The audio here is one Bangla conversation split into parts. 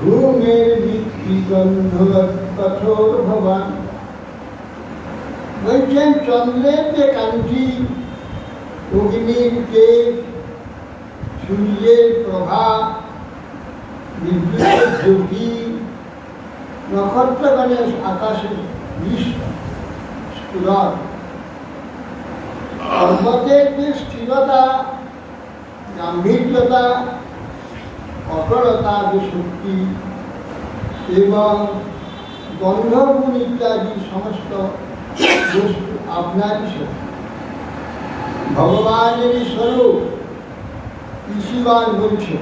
ঘুমের ভিত্তি কঠোর ভবান বলছেন চন্দ্রের যে কাঞ্চি, অগ্নির তেজ, সূর্যের প্রভা, বিদ্যুতের জ্যোতি, নক্ষত্রগণের আকাশের স্ফুরণ, পর্বতের যে স্থিরতা, গাম্ভীর্যতা, অটলতা, যে শক্তি এবং গন্ধগুণ ইত্যাদি সমস্ত বস্তু আপনারই শক্তি, ভগবানেরই স্বরূপ। ঋষিগণ বলছে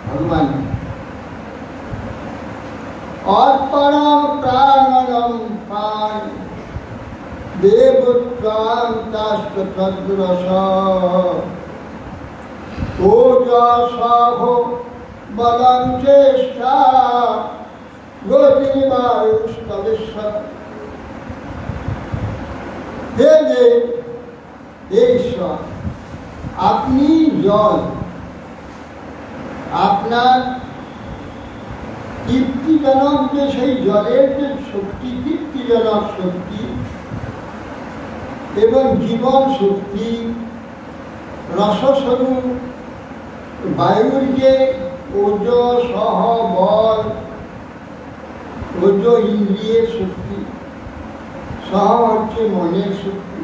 ভগবান অর্পণম প্রাণম পান দেবত্রাং তাস্ত্রদ্রস ওজসহ বলং চেষ্টা গতিবায়ুস্তবেশ্বর। হে দেব, হে ঈশ্বর, আপনি জল, আপনার তৃপ্তিজনক যে সেই জলের যে শক্তি, তৃপ্তিজনক শক্তি এবং জীবন শক্তি, রসস্বরূপ বায়ুর যে ওজ সহ বল, ওজ ইন্দ্রিয়ের শক্তি, সহ হচ্ছে মনের শক্তি,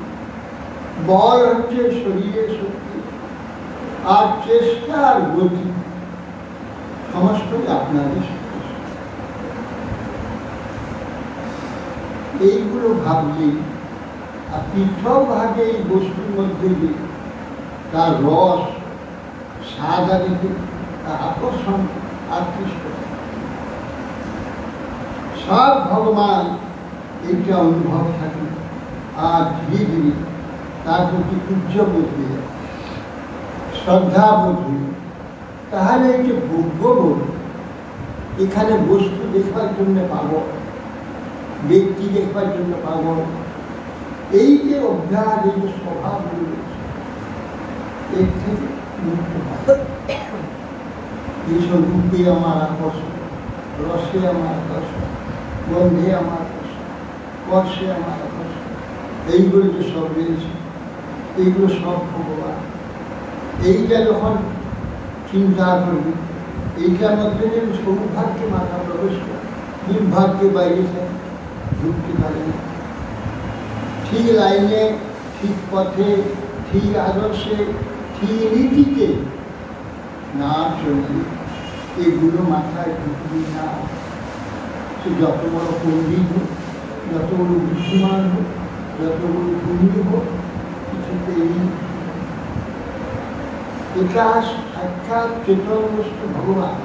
বল হচ্ছে শরীরের শক্তি, আর চেষ্টা আর গতি সমস্তই আপনারই শক্তি। এইগুলো ভাবলে আর পৃথকভাবে এই বস্তুর মধ্যে দিয়ে তার রস, স্বাদ আদিতে তার আকর্ষণ আকৃষ্ট, সব ভগবান এইটা অনুভব থাকে আর ধীরে ধীরে তার প্রতি পূজ্য বোধ হয়ে যায়, শ্রদ্ধা বোধ হয়ে। তাহলে এই যে ভোগ্যবোধ, এখানে বস্তু দেখবার জন্য পাগল, ব্যক্তি দেখবার জন্য পাগল, এই যে অভ্যাস, এই যে স্বভাব এর থেকে মুক্ত হয়। এইসব রূপে আমার আকর্ষণ, রসে আমার আকর্ষণ, গন্ধে আমার আকর্ষণ, স্পর্শে আমার আকর্ষণ, এইগুলো যে সব রয়েছে, এইগুলো সব ভগবান। এইটা যখন চিন্তা করবি, এইটার মধ্যে যে সৌভাগ্যে মাথা প্রবেশ করে, দুর্ভাগ্যে বাইরে থাকে, ঢুকতে পারে না। ঠিক লাইনে, ঠিক পথে, ঠিক আদর্শে, ঠিক নীতিতে না চলবে, এগুলো মাথায় ঢুকবি না। সে যত বড় পণ্ডিত হোক, যত বড় বুদ্ধিমান হোক, যত বড় পুণ্যি হোক, কিছুতেই এটা সাক্ষাৎ চেতন বস্তু ভগবান,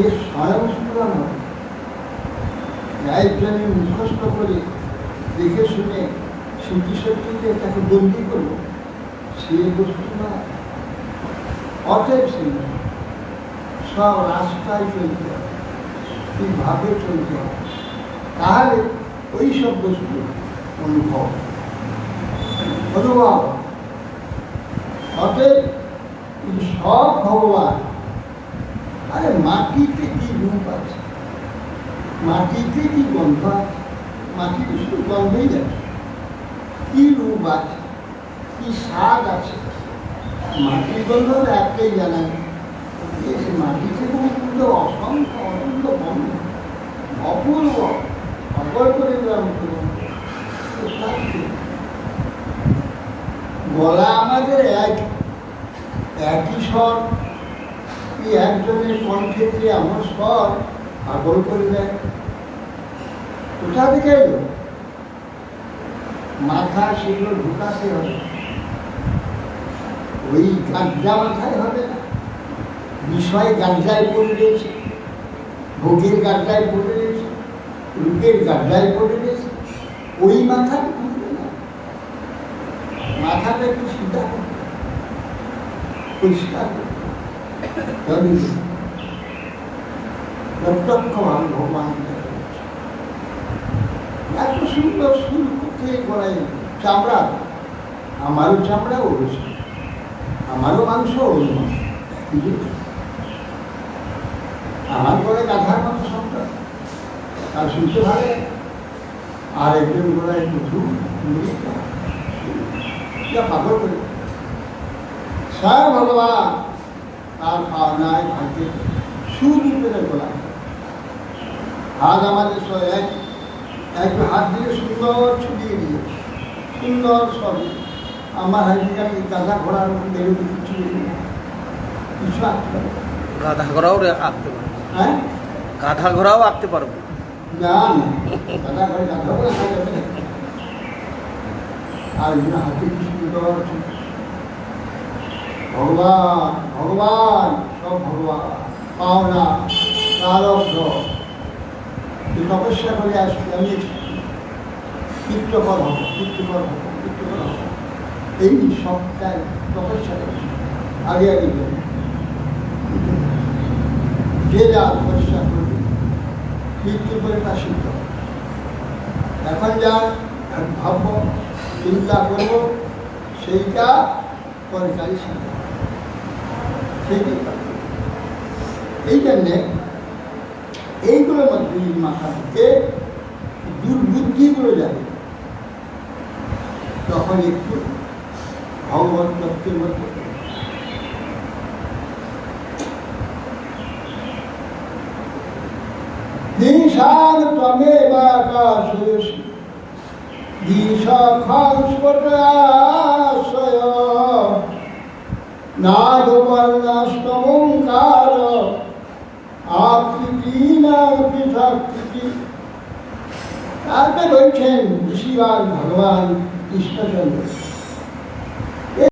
এর স্বয়ং স্ফুরণ হবে। একজনে মুখস্থ করে দেখে শুনে স্মৃতিশক্তিতে তাকে বন্দী করবো, সে বস্তু না। অতএব সেই সব রাস্তায় চলতে হবে, এইভাবে চলতে হবে, তাহলে ওই সব বস্তু অনুভব। অতএব সব ভগবান। আরে মাটিতে কি রূপ আছে, মাটিতে কি গন্ধ আছে, মাটিতে শুধু গন্ধই যাচ্ছে, কি রূপ আছে, কি স্বাদ আছে। মাটির গন্ধ একটাই জানা, মাটি থেকে পুজো অসংখ্য অনন্ত গন্ধ, অপূর্ব, অপর করে গলা আমাদের একই স্বর, এই একজনের কণ্ঠে যে আমার স্বর পাগল করে দেয়। কোথা থেকে এলো? মাথা সেগুলো ঢুকাতে হবে, ওই গাঞ্জা মাথায় হবে না। বিষয় গাঞ্জায় পড়ে রয়েছে, ভোগের গাঞ্জায় পড়ে রয়েছে, রূপের গাঞ্জায় পড়ে রয়েছে, ওই মাথা ঢুকবে না। মাথাটা একটু সিধা করতে, পরিষ্কার করতে, প্রত্যক্ষভাবে ভগবান এত সুন্দর সুর কোথায় গলায় চামড়া, আমারও চামড়া ওরও, আমারও মাংস আমার করে গাধার মতো সন্তান, তার শুনতে ভালো, আর একজন গোড়ায় প্রচুর পাগল করে স্বয়ং ভগবান তার পাওনায় ভাগ্যে সুদূপের গোলা হাত আমাদের একটু হাত দিয়ে সুন্দর ছুটিয়ে দিয়ে সুন্দর সবই আমার হাইদিকাকে গাধা ঘোড়ার বেরো কিছু কিছু আঁকতে পারবো, গাধা ঘোড়াও আঁকতে পারবো। হ্যাঁ গাধা ঘোড়াও আঁকতে পারবো না গাধা ঘরে গাধা ঘোড়া খাওয়া যাবে না। আর হাতে কি সুন্দর ভগবান ভগবান সব ভগবান পাওনা প্রারব্ধ তপস্যা করে আসছি আমি কীর্তকর হব কীর্তকর হব কীর্তকর হব এই সবটাই তপস্যা করছি আগে আগে যে যা তপস্যা করবে মৃত্যু করে তা সিদ্ধ। এখন যা ভাবব চিন্তা করব সেইটা পরকারই সিদ্ধ। এই জন্যে এইগুলোর মধ্যে মাথা থেকে দুর্বুদ্ধিগুলো যাবে, তখন একটু ভগবত তত্ত্বের মধ্যে দিশার ত্বমেব আকাশোষি দিশাখাংস্ফটাশ্রয় নাগবর্ণাষ্টমঙ্কার আকৃতি না পৃথকৃতি। তারপরে বলছেন ঋষিবান ভগবান কৃষ্ণচন্দ্র